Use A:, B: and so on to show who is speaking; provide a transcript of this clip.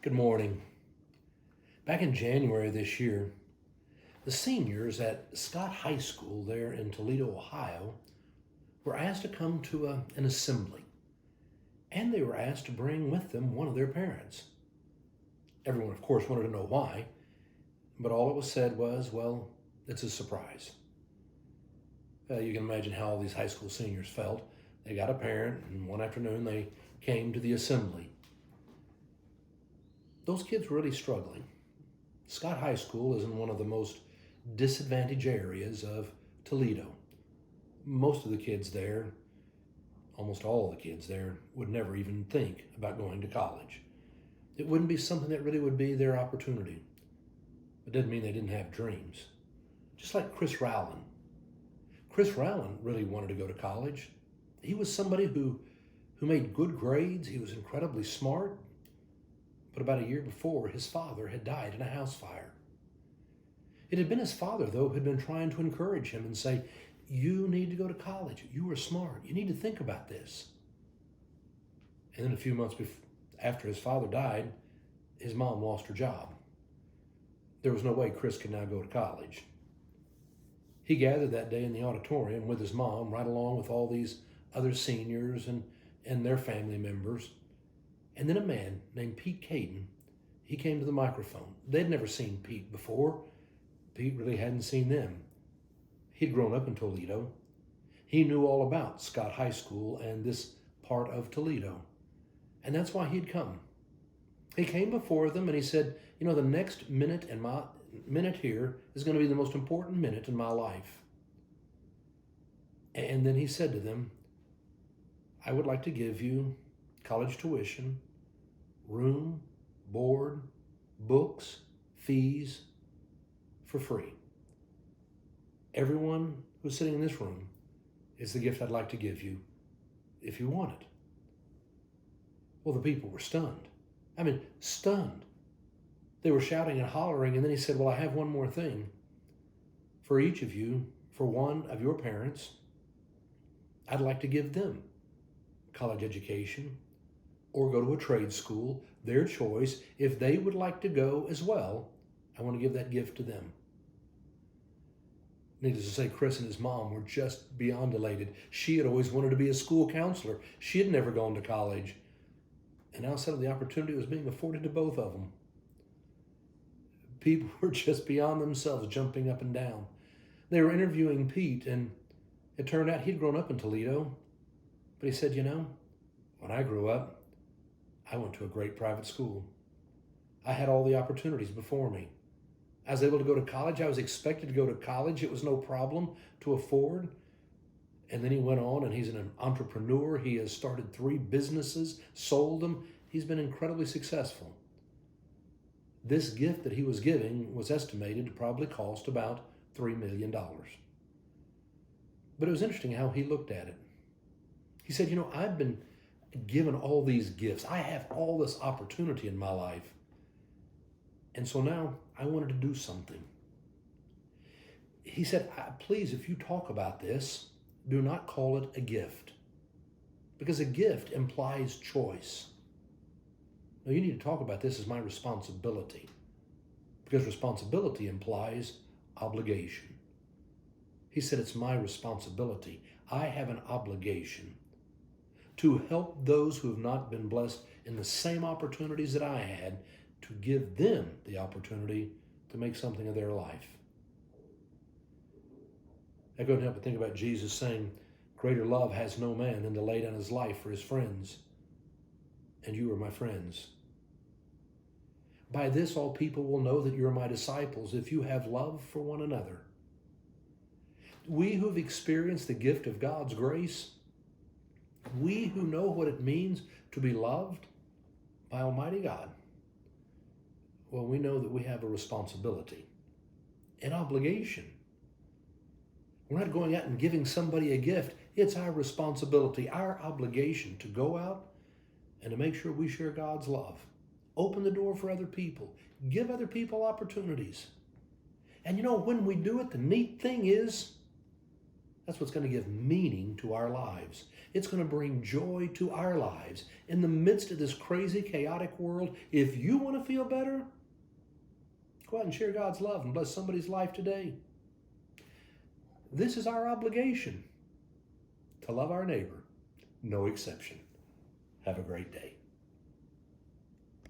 A: Good morning. Back in January this year, the seniors at Scott High School there in Toledo, Ohio, were asked to come to an assembly, and they were asked to bring with them one of their parents. Everyone, of course, wanted to know why, but all it was said was, well, it's a surprise. You can imagine how all these high school seniors felt. They got a parent, and one afternoon they came to the assembly. Those kids were really struggling. Scott High School is in one of the most disadvantaged areas of Toledo. Most of the kids there, almost all of the kids there, would never even think about going to college. It wouldn't be something that really would be their opportunity. It didn't mean they didn't have dreams. Just like Chris Rowland. Chris Rowland really wanted to go to college. He was somebody who made good grades. He was incredibly smart. But about a year before, his father had died in a house fire. It had been his father, though, who had been trying to encourage him and say, you need to go to college. You are smart. You need to think about this. And then a few months after his father died, his mom lost her job. There was no way Chris could now go to college. He gathered that day in the auditorium with his mom, right along with all these other seniors and their family members. And then a man named Pete Caden, he came to the microphone. They'd never seen Pete before. Pete really hadn't seen them. He'd grown up in Toledo. He knew all about Scott High School and this part of Toledo. And that's why he'd come. He came before them and he said, the next minute here is going to be the most important minute in my life. And then he said to them, I would like to give you college tuition, room, board, books, fees for free. Everyone who's sitting in this room is the gift I'd like to give you if you want it. Well, the people were stunned. Stunned. They were shouting and hollering, and then he said, well, I have one more thing. For each of you, for one of your parents, I'd like to give them college education or go to a trade school, their choice. If they would like to go as well, I want to give that gift to them. Needless to say, Chris and his mom were just beyond elated. She had always wanted to be a school counselor. She had never gone to college. And now suddenly the opportunity was being afforded to both of them. People were just beyond themselves, jumping up and down. They were interviewing Pete, and it turned out he'd grown up in Toledo. But he said, when I grew up, I went to a great private school. I had all the opportunities before me. I was able to go to college. I was expected to go to college. It was no problem to afford. And then he went on, and he's an entrepreneur. He has started 3 businesses, sold them. He's been incredibly successful. This gift that he was giving was estimated to probably cost about $3 million. But it was interesting how he looked at it. He said, I've been given all these gifts. I have all this opportunity in my life. And so now I wanted to do something. He said, please, if you talk about this, do not call it a gift. Because a gift implies choice. No, you need to talk about this as my responsibility. Because responsibility implies obligation. He said, it's my responsibility. I have an obligation to help those who have not been blessed in the same opportunities that I had, to give them the opportunity to make something of their life. I couldn't help but think about Jesus saying, greater love has no man than to lay down his life for his friends. And you are my friends. By this all people will know that you are my disciples, if you have love for one another. We who have experienced the gift of God's grace, we who know what it means to be loved by Almighty God, well, we know that we have a responsibility, an obligation. We're not going out and giving somebody a gift. It's our responsibility, our obligation to go out and to make sure we share God's love. Open the door for other people. Give other people opportunities. And when we do it, the neat thing is That's what's going to give meaning to our lives. It's going to bring joy to our lives. In the midst of this crazy, chaotic world, if you want to feel better, go out and share God's love and bless somebody's life today. This is our obligation, to love our neighbor, no exception. Have a great day.